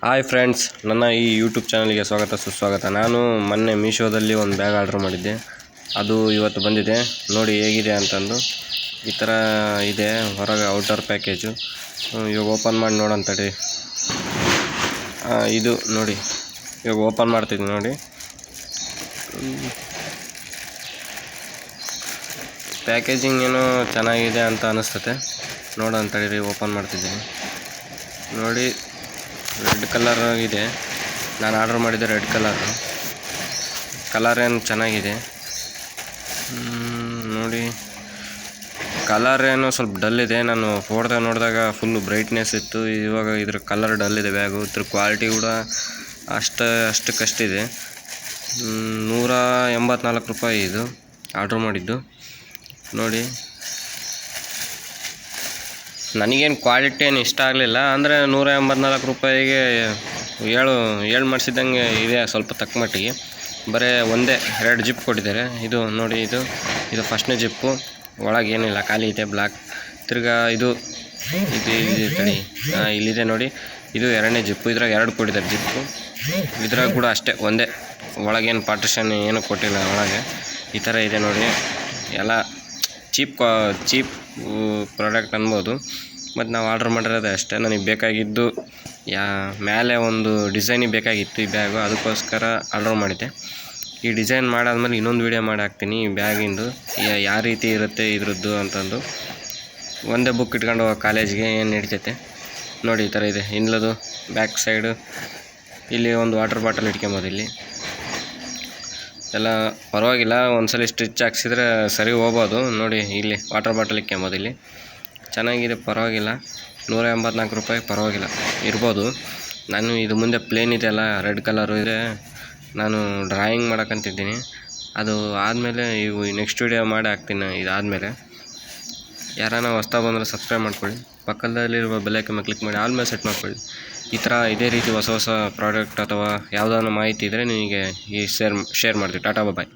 Hi friends, ನನ್ನ ಈ YouTube ಚಾನಲ್ಗೆ ಸ್ವಾಗತ ಸುಸ್ವಾಗತ. ನಾನು ಮೊನ್ನೆ ಮೀಶೋದಲ್ಲಿ ಒಂದು ಬ್ಯಾಗ್ ಆರ್ಡ್ರ್ ಮಾಡಿದ್ದೆ. ಅದು ಇವತ್ತು ಬಂದಿದೆ. ನೋಡಿ ಹೇಗಿದೆ ಅಂತಂದು. ಈ ಥರ ಇದೆ ಹೊರಗೆ ಔಟರ್ ಪ್ಯಾಕೇಜು. ಇವಾಗ ಓಪನ್ ಮಾಡಿ ನೋಡೋಣ ತಡಿ. ಇದು ನೋಡಿ, ಇವಾಗ ಓಪನ್ ಮಾಡ್ತಿದ್ದೀನಿ ನೋಡಿ. ಪ್ಯಾಕೇಜಿಂಗ್ ಏನೋ ಚೆನ್ನಾಗಿದೆ ಅಂತ ಅನಿಸ್ತತೆ. ನೋಡೋಣ ತಡೀರಿ, ಓಪನ್ ಮಾಡ್ತಿದ್ದೀನಿ ನೋಡಿ. ರೆಡ್ ಕಲರ್ ಇದೆ. ನಾನು ಆರ್ಡ್ರ್ ಮಾಡಿದ್ದೆ ರೆಡ್ ಕಲರ್ ಏನು ಚೆನ್ನಾಗಿದೆ ನೋಡಿ. ಕಲರ್ ಏನು ಸ್ವಲ್ಪ ಡಲ್ ಇದೆ. ನಾನು ಫೋಟೋದಾಗ ನೋಡಿದಾಗ ಫುಲ್ಲು ಬ್ರೈಟ್ನೆಸ್ ಇತ್ತು. ಇವಾಗ ಇದ್ರ ಕಲರ್ ಡಲ್ ಇದೆ ಬ್ಯಾಗು. ಇದ್ರ ಕ್ವಾಲಿಟಿ ಕೂಡ ಅಷ್ಟಕ್ಕಷ್ಟಿದೆ. 184 ರೂಪಾಯಿ ಇದು ಆರ್ಡ್ರ್ ಮಾಡಿದ್ದು ನೋಡಿ. ನನಗೇನು ಕ್ವಾಲಿಟಿ ಏನು ಇಷ್ಟ ಆಗಲಿಲ್ಲ. ಅಂದರೆ 184 ರೂಪಾಯಿಗೆ ಏಳು ಮಾಡಿಸಿದಂಗೆ ಇದೆ. ಸ್ವಲ್ಪ ತಕ್ಕ ಮಟ್ಟಿಗೆ ಬರೀ ಒಂದೇ 2 ಜಿಪ್ ಕೊಟ್ಟಿದ್ದಾರೆ. ಇದು ನೋಡಿ, ಇದು ಫಸ್ಟ್ನೇ ಜಿಪ್ಪು. ಒಳಗೆ ಏನಿಲ್ಲ, ಖಾಲಿ ಇದೆ, ಬ್ಲ್ಯಾಕ್. ತಿರ್ಗಾ ಇದು ತಡಿ, ಇಲ್ಲಿದೆ ನೋಡಿ. ಇದು 2ನೇ ಜಿಪ್ಪು. ಇದ್ರಾಗ 2 ಕೊಟ್ಟಿದ್ದಾರೆ ಜಿಪ್ಪು. ಇದ್ರಾಗ ಕೂಡ ಅಷ್ಟೇ ಒಂದೇ. ಒಳಗೇನು ಪಾರ್ಟಿಷನ್ ಏನು ಕೊಟ್ಟಿಲ್ಲ ಒಳಗೆ. ಈ ಥರ ಇದೆ ನೋಡಿ. ಎಲ್ಲ ಚೀಪ್ ಪ್ರಾಡಕ್ಟ್ ಅನ್ಬೋದು. ಮತ್ತು ನಾವು ಆರ್ಡ್ರ್ ಮಾಡಿರೋದೇ ಅಷ್ಟೇ. ನನಗೆ ಬೇಕಾಗಿದ್ದು ಮೇಲೆ ಒಂದು ಡಿಸೈನಿಗೆ ಬೇಕಾಗಿತ್ತು ಈ ಬ್ಯಾಗು. ಅದಕ್ಕೋಸ್ಕರ ಆರ್ಡ್ರ್ ಮಾಡಿದ್ದೆ. ಈ ಡಿಸೈನ್ ಮಾಡಾದ್ಮೇಲೆ ಇನ್ನೊಂದು ವೀಡಿಯೋ ಮಾಡಿ ಹಾಕ್ತೀನಿ ಈ ಬ್ಯಾಗಿಂದು, ಯಾವ ರೀತಿ ಇರುತ್ತೆ ಇದ್ರದ್ದು ಅಂತಂದು. ಒಂದೇ ಬುಕ್ ಇಟ್ಕೊಂಡು ಹೋಗೋ ಕಾಲೇಜಿಗೆ ಏನು ನಡೀತೈತೆ ನೋಡಿ. ಈ ಥರ ಇದೆ ಇಲ್ಲದು ಬ್ಯಾಕ್ ಸೈಡು. ಇಲ್ಲಿ ಒಂದು ವಾಟರ್ ಬಾಟಲ್ ಇಟ್ಕೊಬೋದು. ಇಲ್ಲಿ ಎಲ್ಲ ಪರವಾಗಿಲ್ಲ. ಒಂದ್ಸಲ ಸ್ಟಿಚ್ ಹಾಕ್ಸಿದ್ರೆ ಸರಿ ಹೋಗ್ಬೋದು ನೋಡಿ. ಇಲ್ಲಿ ವಾಟರ್ ಬಾಟಲ್ ಇಟ್ಕೊಬೋದು. ಇಲ್ಲಿ ಚೆನ್ನಾಗಿದೆ, ಪರವಾಗಿಲ್ಲ. 184 ರೂಪಾಯಿ ಪರವಾಗಿಲ್ಲ, ಇರ್ಬೋದು. ನಾನು ಇದು ಮುಂದೆ ಪ್ಲೇನ್ ಇದೆಯಲ್ಲ, ರೆಡ್ ಕಲರು ಇದೆ. ನಾನು ಡ್ರಾಯಿಂಗ್ ಮಾಡೋಕ್ಕಂತಿದ್ದೀನಿ. ಅದು ಆದಮೇಲೆ ಇವು ನೆಕ್ಸ್ಟ್ ವೀಡಿಯೋ ಮಾಡಿ ಹಾಕ್ತೀನಿ. ಇದಾದಮೇಲೆ ಯಾರಾನ ಹೊಸ್ದಾಗಿ ಬಂದರೆ ಸಬ್ಸ್ಕ್ರೈಬ್ ಮಾಡ್ಕೊಳ್ಳಿ. ಪಕ್ಕದಲ್ಲಿರುವ ಬೆಲ್ ಐಕಾನ್ ಮೇಲೆ ಕ್ಲಿಕ್ ಮಾಡಿ ಆಲ್ಮೇಲೆ ಸೆಟ್ ಮಾಡ್ಕೊಳ್ಳಿ. ಈ ಥರ ಇದೇ ರೀತಿ ಹೊಸ ಪ್ರಾಡಕ್ಟ್ ಅಥವಾ ಯಾವುದಾದ್ರು ಮಾಹಿತಿ ಇದ್ದರೆ ನಿಮಗೆ ಶೇರ್ ಮಾಡ್ತೀವಿ. ಟಾಟಾ ಬಾಯ್.